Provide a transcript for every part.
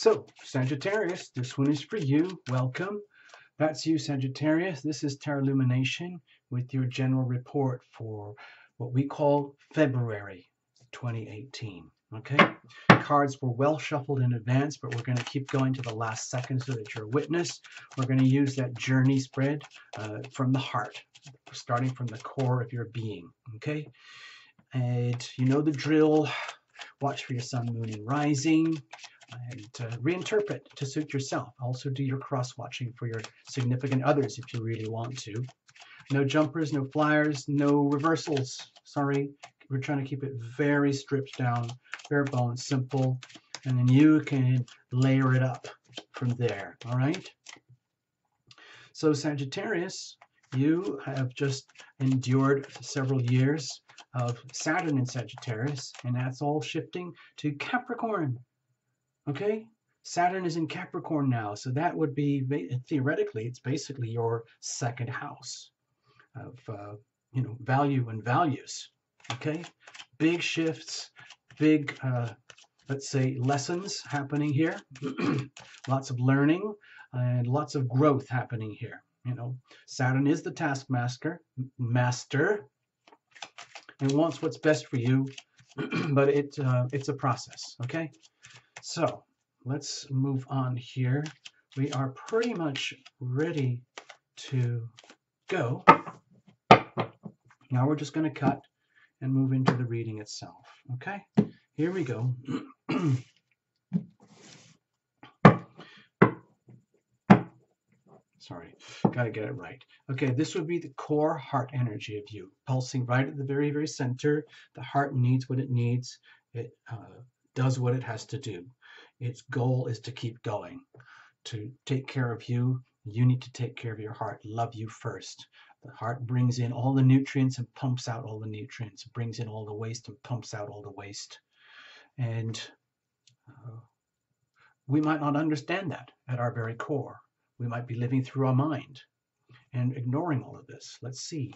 So, Sagittarius, this one is for you. Welcome. That's you, Sagittarius. This is Tarot Lumination with your general report for what we call February 2018. Okay? Cards were well shuffled in advance, but we're going to keep going to the last second so that you're a witness. We're going to use that journey spread from the heart, starting from the core of your being. Okay? And you know the drill. Watch for your sun, moon, and rising. And reinterpret to suit yourself. Also do your cross-watching for your significant others if you really want to. No jumpers, no flyers, no reversals. Sorry, we're trying to keep it very stripped down, bare bones, simple, and then you can layer it up from there, all right? So Sagittarius, you have just endured several years of Saturn in Sagittarius, and that's all shifting to Capricorn. Okay, Saturn is in Capricorn now, so that would be, theoretically, it's basically your second house of, value and values. Okay, big shifts, big, let's say, lessons happening here. Lots of learning and lots of growth happening here. You know, Saturn is the taskmaster, and wants what's best for you, but it's a process. Okay. So let's move on here. We are pretty much ready to go. Now we're just going to cut and move into the reading itself. Okay, here we go. Sorry, got to get it right. Okay, this would be the core heart energy of you, pulsing right at the very, very center. The heart needs what it needs. It does what it has to do. Its goal is to keep going, to take care of you. You need to take care of your heart, love you first. The heart brings in all the nutrients and pumps out all the nutrients, brings in all the waste and pumps out all the waste. And we might not understand that at our very core. We might be living through our mind and ignoring all of this. Let's see.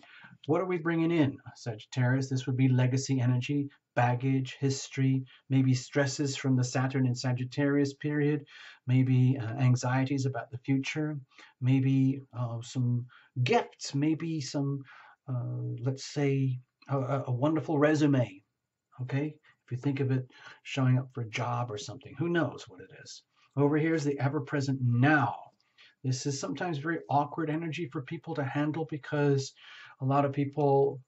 What are we bringing in, Sagittarius? This would be legacy energy, baggage, history, maybe stresses from the Saturn and Sagittarius period, maybe anxieties about the future, maybe some gifts, maybe some, let's say, a wonderful resume, okay? If you think of it showing up for a job or something, who knows what it is. Over here is the ever-present now. This is sometimes very awkward energy for people to handle because a lot of people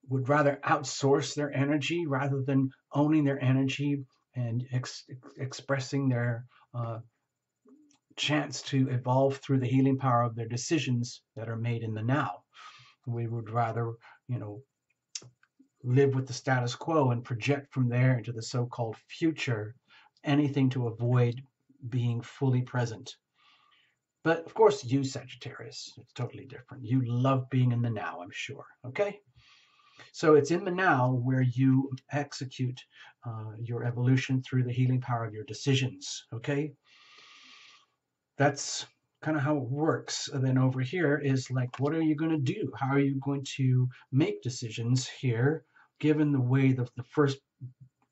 would rather outsource their energy rather than owning their energy and expressing their chance to evolve through the healing power of their decisions that are made in the now. We would rather, live with the status quo and project from there into the so-called future, anything to avoid being fully present. But of course, you, Sagittarius, it's totally different. You love being in the now, I'm sure. Okay? So it's in the now where you execute your evolution through the healing power of your decisions. Okay? That's kind of how it works. And then over here is like, what are you going to do? How are you going to make decisions here, given the way the first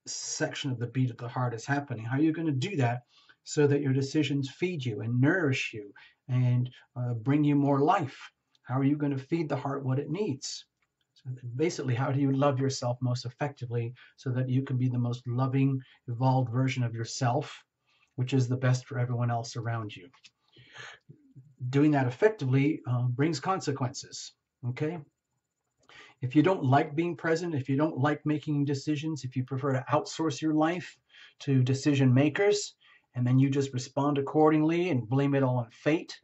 section of the beat of the heart is happening? How are you going to do that so that your decisions feed you and nourish you and bring you more life? How are you going to feed the heart what it needs? So basically, how do you love yourself most effectively so that you can be the most loving, evolved version of yourself, which is the best for everyone else around you? Doing that effectively brings consequences, okay? If you don't like being present, if you don't like making decisions, if you prefer to outsource your life to decision makers, and then you just respond accordingly and blame it all on fate,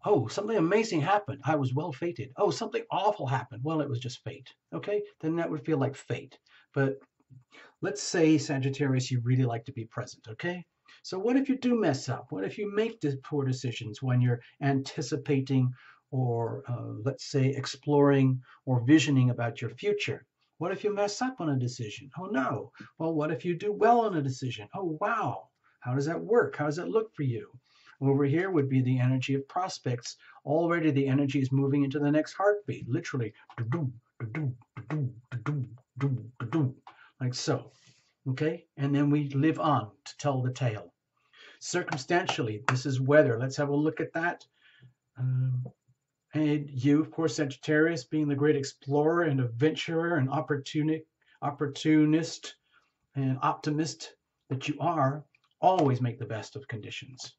oh, something amazing happened. I was well fated. Oh, something awful happened. Well, it was just fate. Okay, then that would feel like fate. But let's say, Sagittarius, you really like to be present. Okay, so what if you do mess up? What if you make poor decisions when you're anticipating or, let's say, exploring or visioning about your future? What if you mess up on a decision? Oh, no. Well, what if you do well on a decision? Oh, wow. How does that work? How does that look for you? Over here would be the energy of prospects. Already the energy is moving into the next heartbeat, literally, like so. Okay, and then we live on to tell the tale. Circumstantially, this is weather. Let's have a look at that. Um, and you, of course, Sagittarius, being the great explorer and adventurer and opportunist and optimist that you are, always make the best of conditions.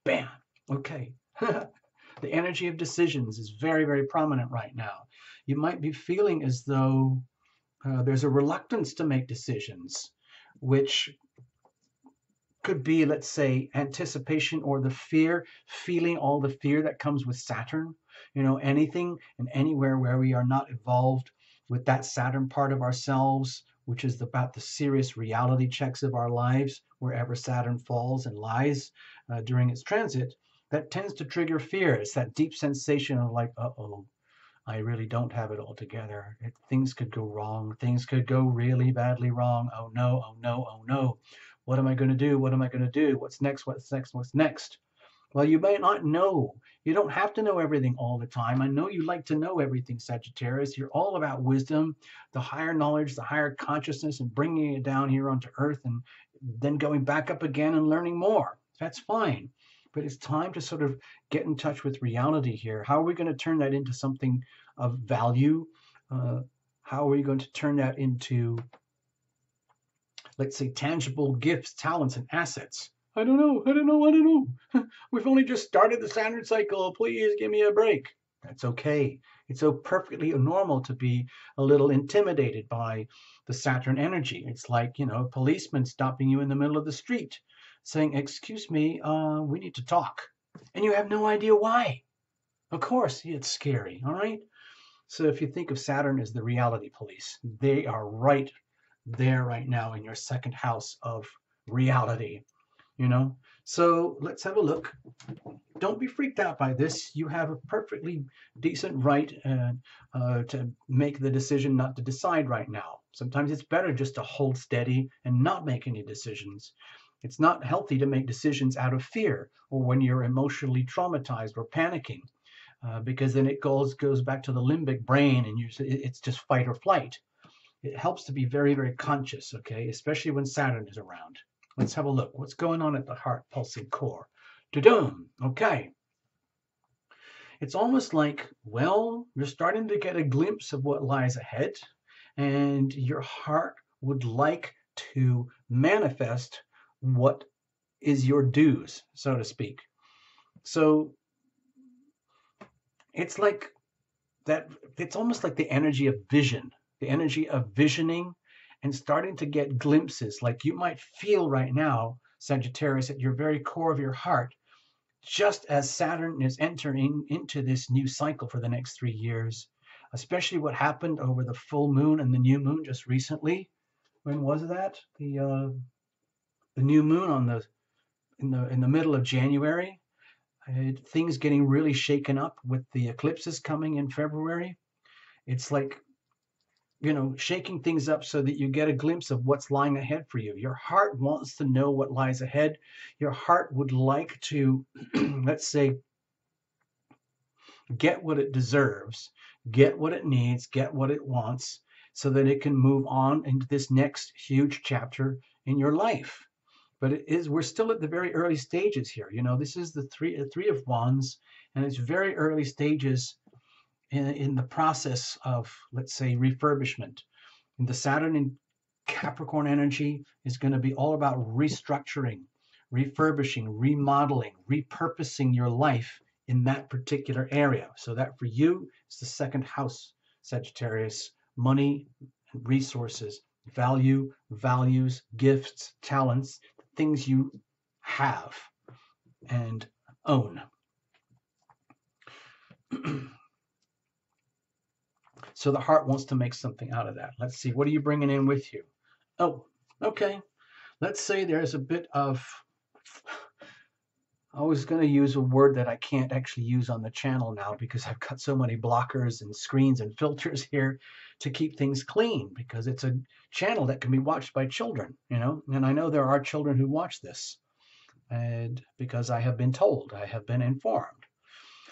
Bam. Okay. The energy of decisions is very, very prominent right now. You might be feeling as though there's a reluctance to make decisions, which could be, let's say, anticipation or the fear, feeling all the fear that comes with Saturn. You know, anything and anywhere where we are not evolved with that Saturn part of ourselves, which is about the serious reality checks of our lives, wherever Saturn falls and lies during its transit, that tends to trigger fear. It's that deep sensation of like, uh-oh, I really don't have it all together. Things could go wrong. Things could go really badly wrong. Oh no, oh no, oh no. What am I going to do? What am I going to do? What's next? What's next? What's next? Well, you may not know. You don't have to know everything all the time. I know you like to know everything, Sagittarius. You're all about wisdom, the higher knowledge, the higher consciousness, and bringing it down here onto Earth and then going back up again and learning more. That's fine. But it's time to sort of get in touch with reality here. How are we going to turn that into something of value? How are we going to turn that into, let's say, tangible gifts, talents, and assets? I don't know. I don't know. I don't know. We've only just started the Saturn cycle. Please give me a break. That's okay. It's so perfectly normal to be a little intimidated by the Saturn energy. It's like, you know, a policeman stopping you in the middle of the street saying, excuse me, we need to talk. And you have no idea why. Of course, it's scary. All right. So if you think of Saturn as the reality police, they are right there right now in your second house of reality, you know? So let's have a look. Don't be freaked out by this. You have a perfectly decent right to make the decision not to decide right now. Sometimes it's better just to hold steady and not make any decisions. It's not healthy to make decisions out of fear or when you're emotionally traumatized or panicking. Because then it goes back to the limbic brain and it's just fight or flight. It helps to be very, very conscious, okay, especially when Saturn is around. Let's have a look. What's going on at the heart pulsing core? Da-dum. Okay. It's almost like, well, you're starting to get a glimpse of what lies ahead, and your heart would like to manifest what is your dues, so to speak. So it's like that, it's almost like the energy of vision, the energy of visioning and starting to get glimpses. Like you might feel right now, Sagittarius, at your very core of your heart, just as Saturn is entering into this new cycle for the next 3 years, especially what happened over the full moon and the new moon just recently. When was that? The new moon on the in the middle of January. Things getting really shaken up with the eclipses coming in February. It's like, you know, shaking things up so that you get a glimpse of what's lying ahead for you. Your heart wants to know what lies ahead. Your heart would like to, let's say, get what it deserves, get what it needs, get what it wants, so that it can move on into this next huge chapter in your life. But we're still at the very early stages here. You know, this is the three of wands, and it's very early stages in the process of, let's say, refurbishment. And the Saturn in Capricorn energy is going to be all about restructuring, refurbishing, remodeling, repurposing your life in that particular area. So that for you is the second house, Sagittarius: money, resources, value, values, gifts, talents, things you have and own. So the heart wants to make something out of that. Let's see, what are you bringing in with you? Oh, okay. Let's say there's a bit of, I was going to use a word that I can't actually use on the channel now because I've got so many blockers and screens and filters here to keep things clean, because it's a channel that can be watched by children, you know, and I know there are children who watch this, and because I have been told, I have been informed.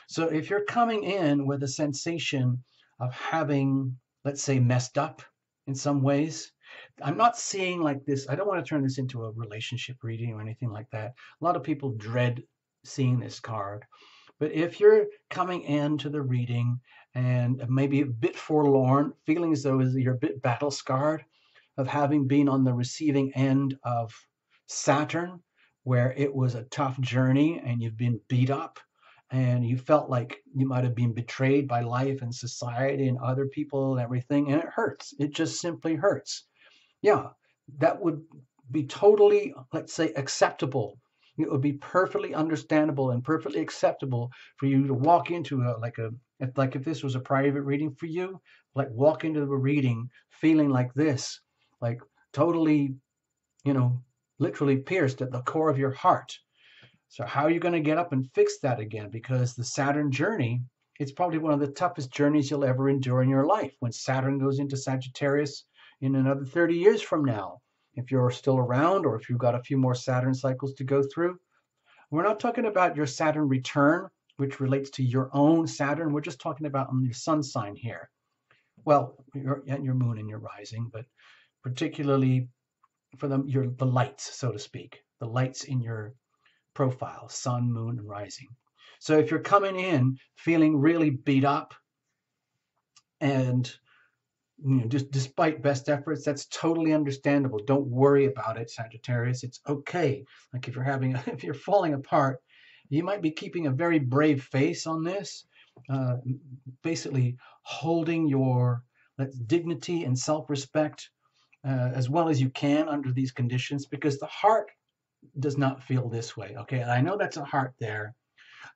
So if you're coming in with a sensation of having, let's say, messed up in some ways, I'm not seeing like this. I don't want to turn this into a relationship reading or anything like that. A lot of people dread seeing this card. But if you're coming into the reading and maybe a bit forlorn, feeling as though you're a bit battle scarred of having been on the receiving end of Saturn, where it was a tough journey and you've been beat up and you felt like you might have been betrayed by life and society and other people and everything, and it hurts. It just simply hurts. Yeah, that would be totally, let's say, acceptable. It would be perfectly understandable and perfectly acceptable for you to walk into if this was a private reading for you, like walk into a reading feeling like this, like totally, you know, literally pierced at the core of your heart. So how are you going to get up and fix that again? Because the Saturn journey, it's probably one of the toughest journeys you'll ever endure in your life. When Saturn goes into Sagittarius in another 30 years from now, if you're still around or if you've got a few more Saturn cycles to go through, we're not talking about your Saturn return, which relates to your own Saturn. We're just talking about on your sun sign here. Well, your moon and your rising, but particularly for the lights, so to speak, the lights in your profile, sun, moon, and rising. So if you're coming in feeling really beat up and just despite best efforts, that's totally understandable. Don't worry about it, Sagittarius. It's okay. Like if you're falling apart, you might be keeping a very brave face on this, basically holding your dignity and self-respect as well as you can under these conditions, because the heart does not feel this way. Okay, and I know that's a heart there,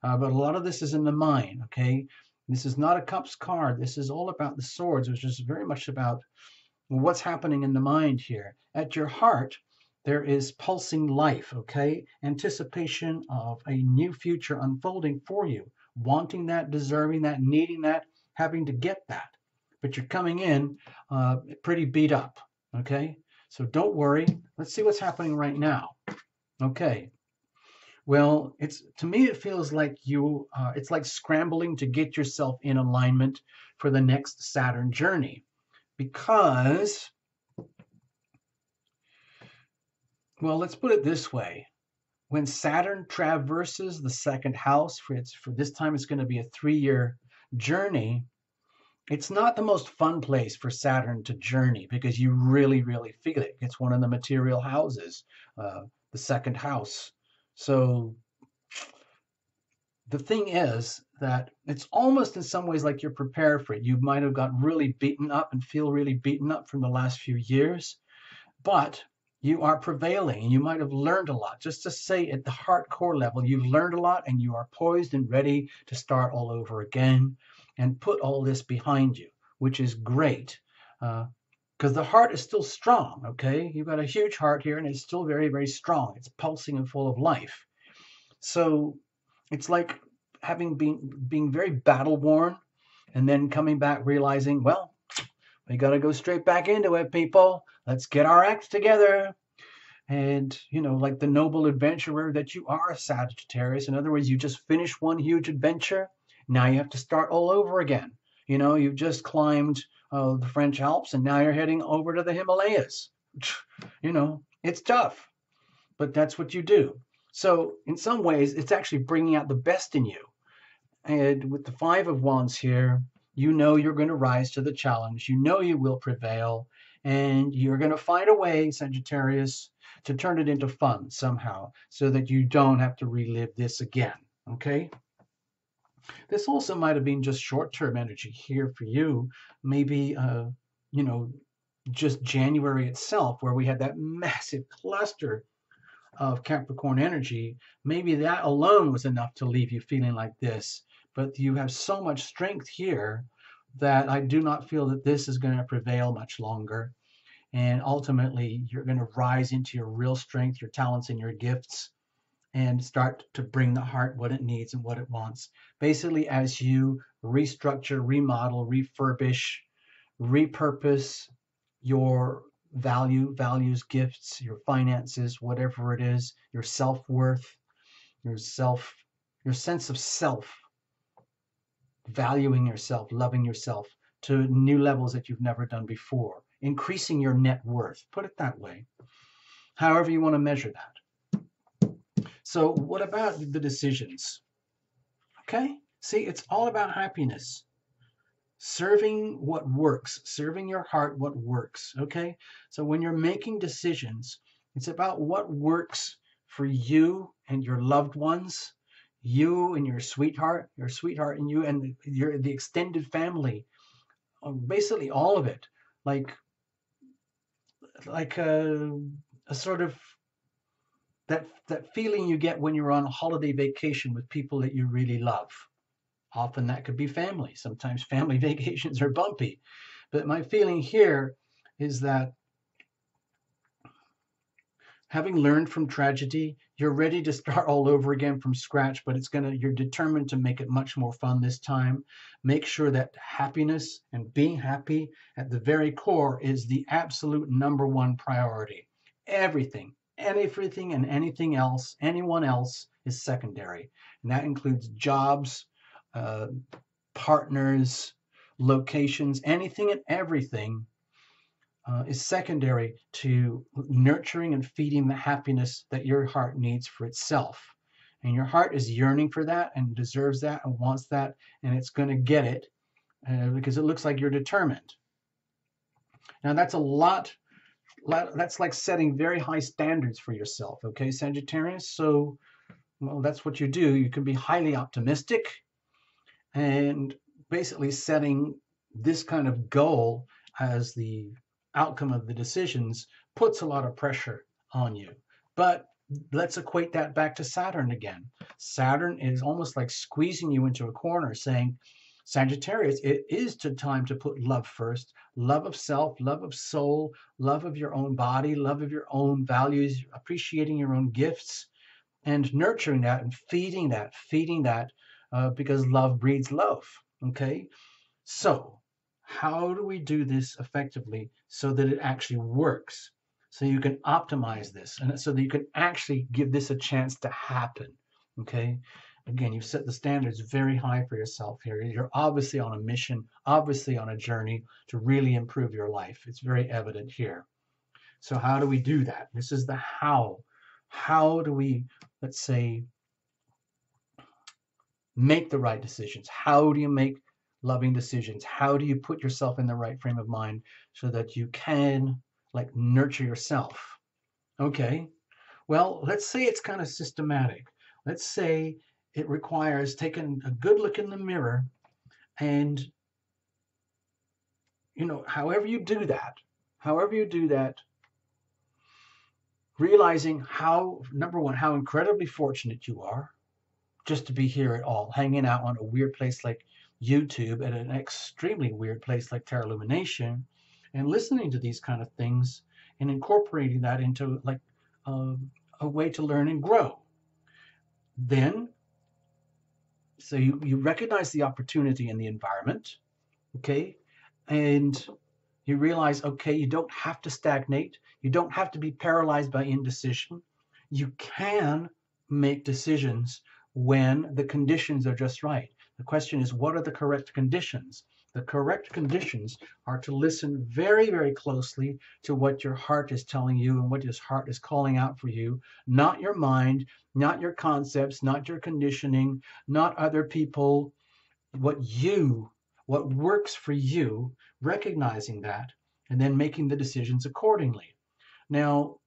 but a lot of this is in the mind. Okay, this is not a cups card. This is all about the swords, which is very much about what's happening in the mind here. At your heart, there is pulsing life. Okay, anticipation of a new future unfolding for you, wanting that, deserving that, needing that, having to get that. But you're coming in pretty beat up. Okay, so don't worry. Let's see what's happening right now. Okay. Well, to me it feels like it's like scrambling to get yourself in alignment for the next Saturn journey, because, well, let's put it this way. When Saturn traverses the second house, for this time it's going to be a 3-year journey. It's not the most fun place for Saturn to journey because you really, really feel it. It's one of the material houses, the second house. So the thing is that it's almost in some ways like you're prepared for it. You might have got really beaten up and feel really beaten up from the last few years, but you are prevailing and you might have learned a lot. Just to say at the heart core level, you've learned a lot and you are poised and ready to start all over again and put all this behind you, which is great. Because the heart is still strong, okay? You've got a huge heart here and it's still very, very strong. It's pulsing and full of life. So it's like being very battle worn and then coming back realizing, well, we got to go straight back into it, people. Let's get our acts together. And, like the noble adventurer that you are, Sagittarius. In other words, you just finished one huge adventure. Now you have to start all over again. You've just climbed the French Alps and now you're heading over to the Himalayas. It's tough, but that's what you do. So in some ways, it's actually bringing out the best in you. And with the Five of Wands here, you're going to rise to the challenge. You will prevail. And you're going to find a way, Sagittarius, to turn it into fun somehow so that you don't have to relive this again. Okay? This also might have been just short-term energy here for you. Maybe, just January itself, where we had that massive cluster of Capricorn energy. Maybe that alone was enough to leave you feeling like this. But you have so much strength here that I do not feel that this is going to prevail much longer. And ultimately, you're going to rise into your real strength, your talents, and your gifts, and start to bring the heart what it needs and what it wants. Basically, as you restructure, remodel, refurbish, repurpose your values, gifts, your finances, whatever it is, your self-worth, your sense of self, valuing yourself, loving yourself to new levels that you've never done before. increasing your net worth. Put it that way. However you want to measure that. So what about the decisions? Okay, see, it's all about happiness. Serving what works, serving your heart what works, okay? So when you're making decisions, it's about what works for you and your loved ones, you and your sweetheart and you and the extended family, basically all of it, like a sort of that feeling you get when you're on a holiday vacation with people that you really love. Often that could be family. Sometimes family vacations are bumpy. But my feeling here is that having learned from tragedy, you're ready to start all over again from scratch, but you're determined to make it much more fun this time. Make sure that happiness and being happy at the very core is the absolute #1 priority. Everything and anything else, anyone else is secondary. And that includes jobs, partners, locations, anything and everything is secondary to nurturing and feeding the happiness that your heart needs for itself. And your heart is yearning for that and deserves that and wants that, and it's going to get it because it looks like you're determined. Now that's that's like setting very high standards for yourself, okay, Sagittarius? So, well, that's what you do. You can be highly optimistic and basically setting this kind of goal as the outcome of the decisions puts a lot of pressure on you. But let's equate that back to Saturn again. Saturn is almost like squeezing you into a corner, saying, Sagittarius, it is time to put love first. Love of self, love of soul, love of your own body, love of your own values, appreciating your own gifts, and nurturing that and feeding that, because love breeds love. Okay? So, how do we do this effectively so that it actually works? So you can optimize this and so that you can actually give this a chance to happen. Okay? Again, you've set the standards very high for yourself here. You're obviously on a mission, obviously on a journey to really improve your life. It's very evident here. So how do we do that? This is the how. How do we, let's say, make the right decisions? How do you make loving decisions? How do you put yourself in the right frame of mind so that you can like nurture yourself? Okay, well, let's say it's kind of systematic. Let's say it requires taking a good look in the mirror and, however you do that, realizing how, #1, how incredibly fortunate you are just to be here at all, hanging out on a weird place like YouTube at an extremely weird place like Terra Lumination, and listening to these kind of things and incorporating that into like a way to learn and grow. Then, so you recognize the opportunity in the environment, okay, and you realize, okay, you don't have to stagnate, you don't have to be paralyzed by indecision. You can make decisions when the conditions are just right. The question is, what are the correct conditions? The correct conditions are to listen very, very closely to what your heart is telling you and what your heart is calling out for you, not your mind, not your concepts, not your conditioning, not other people, what works for you, recognizing that, and then making the decisions accordingly. Now,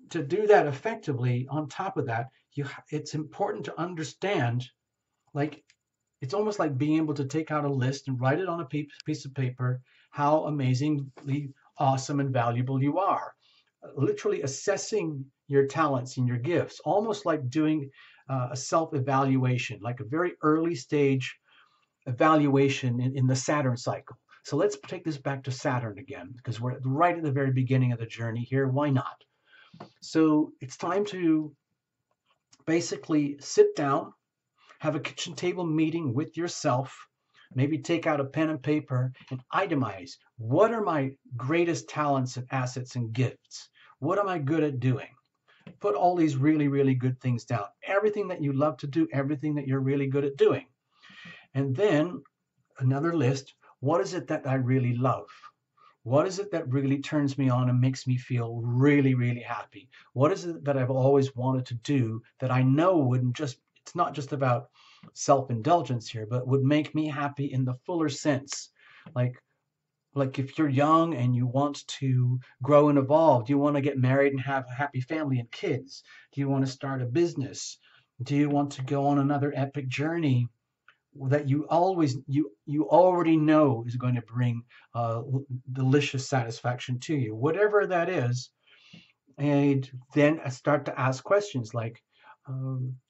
to do that effectively, on top of that, it's important to understand, like, it's almost like being able to take out a list and write it on a piece of paper, how amazingly awesome and valuable you are. Literally assessing your talents and your gifts, almost like doing a self-evaluation, like a very early stage evaluation in the Saturn cycle. So let's take this back to Saturn again, because we're right at the very beginning of the journey here. Why not? So it's time to basically sit down, have a kitchen table meeting with yourself, maybe take out a pen and paper and itemize, what are my greatest talents and assets and gifts? What am I good at doing? Put all these really, really good things down. Everything that you love to do, everything that you're really good at doing. And then another list, what is it that I really love? What is it that really turns me on and makes me feel really, really happy? What is it that I've always wanted to do that I know wouldn't just, it's not just about self-indulgence here, but would make me happy in the fuller sense. Like, like if you're young and you want to grow and evolve, do you want to get married and have a happy family and kids? Do you want to start a business? Do you want to go on another epic journey that you already know is going to bring uh, delicious satisfaction to you, whatever that is? And then I start to ask questions like,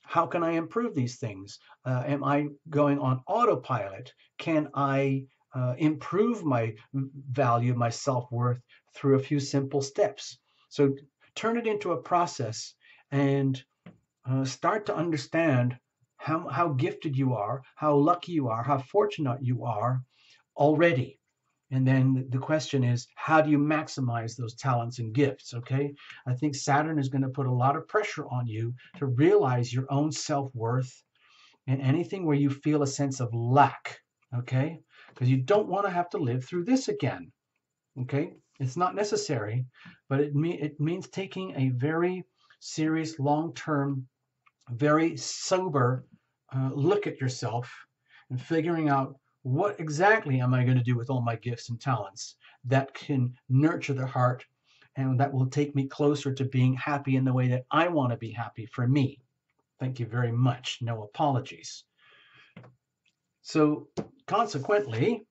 how can I improve these things? Am I going on autopilot? Can I improve my value, my self-worth through a few simple steps? So turn it into a process and start to understand how gifted you are, how lucky you are, how fortunate you are already. And then the question is, how do you maximize those talents and gifts? Okay. I think Saturn is going to put a lot of pressure on you to realize your own self-worth and anything where you feel a sense of lack. Okay. Because you don't want to have to live through this again. Okay. It's not necessary, but it means taking a very serious, long-term, very sober look at yourself and figuring out what exactly am I going to do with all my gifts and talents that can nurture the heart and that will take me closer to being happy in the way that I want to be happy for me. Thank you very much. No apologies. So consequently,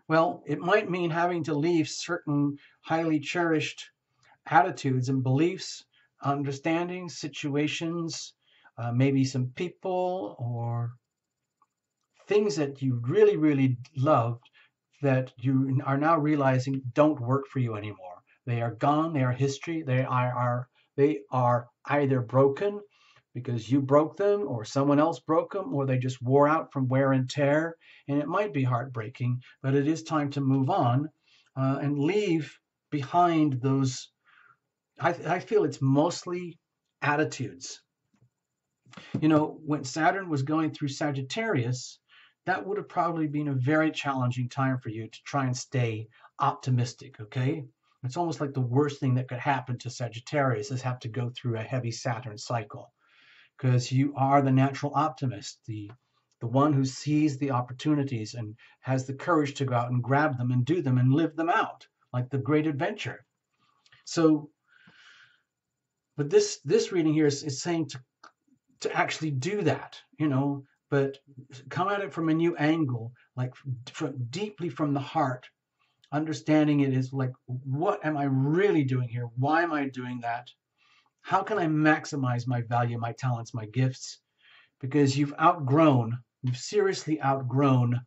well, it might mean having to leave certain highly cherished attitudes and beliefs, understandings, situations, maybe some people or things that you really, really loved that you are now realizing don't work for you anymore. They are gone. They are history. They are either broken because you broke them or someone else broke them or they just wore out from wear and tear. And it might be heartbreaking, but it is time to move on and leave behind those. I feel it's mostly attitudes. You know, when Saturn was going through Sagittarius, that would have probably been a very challenging time for you to try and stay optimistic, okay? It's almost like the worst thing that could happen to Sagittarius is have to go through a heavy Saturn cycle because you are the natural optimist, the one who sees the opportunities and has the courage to go out and grab them and do them and live them out, like the great adventure. So, but this reading here is saying to actually do that, you know, but come at it from a new angle, like deeply from the heart, understanding it is like, what am I really doing here? Why am I doing that? How can I maximize my value, my talents, my gifts? Because you've seriously outgrown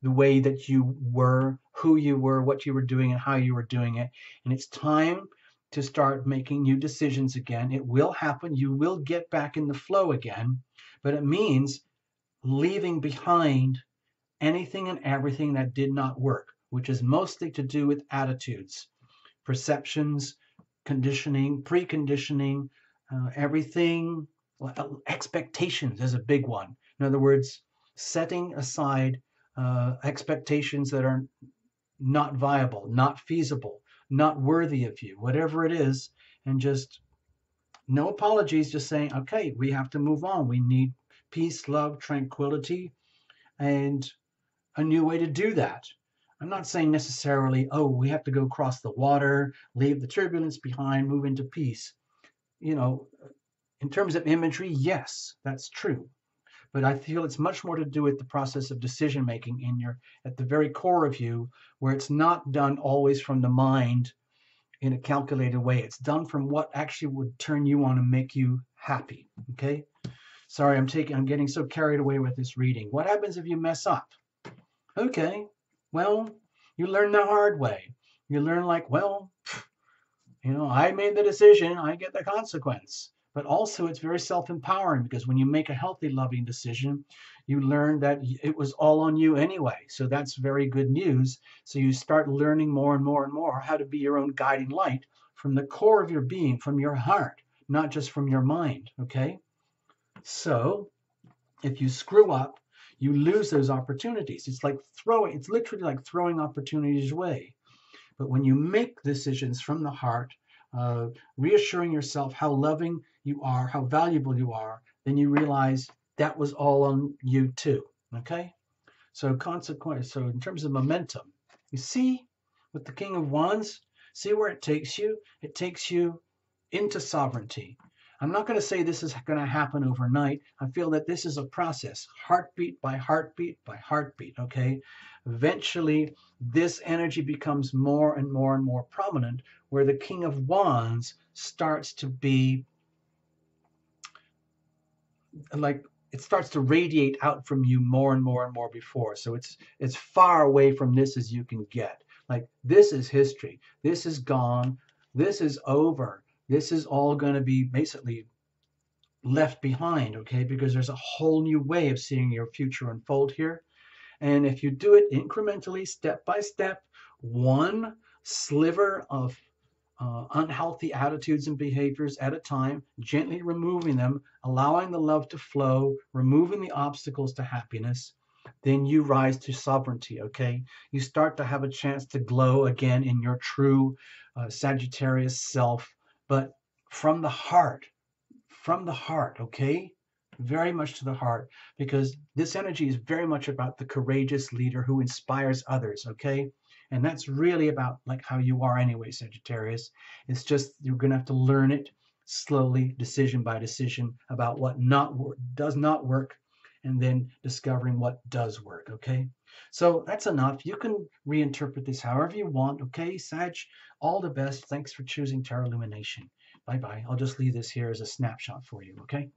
the way that you were, who you were, what you were doing, and how you were doing it. And it's time to start making new decisions again. It will happen. You will get back in the flow again, but it means leaving behind anything and everything that did not work, which is mostly to do with attitudes, perceptions, conditioning, preconditioning, everything. Expectations is a big one. In other words, setting aside expectations that are not viable, not feasible, not worthy of you, whatever it is, and just no apologies, just saying, okay, we have to move on. We need peace, love, tranquility, and a new way to do that. I'm not saying necessarily, oh, we have to go across the water, leave the turbulence behind, move into peace. You know, in terms of imagery, yes, that's true. But I feel it's much more to do with the process of decision making at the very core of you, where it's not done always from the mind in a calculated way. It's done from what actually would turn you on and make you happy. Okay. Sorry, I'm getting so carried away with this reading. What happens if you mess up? Okay, well, you learn the hard way. You learn like, well, you know, I made the decision, I get the consequence. But also it's very self-empowering because when you make a healthy, loving decision, you learn that it was all on you anyway. So that's very good news. So you start learning more and more and more how to be your own guiding light from the core of your being, from your heart, not just from your mind, okay? So if you screw up, you lose those opportunities. It's literally like throwing opportunities away. But when you make decisions from the heart, reassuring yourself how loving you are, how valuable you are, then you realize that was all on you too. Okay? So consequently, so in terms of momentum, you see with the King of Wands, see where it takes you? It takes you into sovereignty. I'm not going to say this is going to happen overnight. I feel that this is a process, heartbeat by heartbeat by heartbeat, okay? Eventually, this energy becomes more and more and more prominent, where the King of Wands starts to be like, it starts to radiate out from you more and more and more before. So it's far away from this as you can get. Like, this is history. This is gone. This is over. This is all going to be basically left behind, okay? Because there's a whole new way of seeing your future unfold here. And if you do it incrementally, step by step, one sliver of unhealthy attitudes and behaviors at a time, gently removing them, allowing the love to flow, removing the obstacles to happiness, then you rise to sovereignty, okay? You start to have a chance to glow again in your true Sagittarius self, but from the heart, okay? Very much to the heart, because this energy is very much about the courageous leader who inspires others, okay? And that's really about like how you are anyway, Sagittarius. It's just you're going to have to learn it slowly, decision by decision, about what does not work, and then discovering what does work, okay? So that's enough. You can reinterpret this however you want, okay, Sag? All the best. Thanks for choosing Tarot Illumination. Bye-bye. I'll just leave this here as a snapshot for you, okay?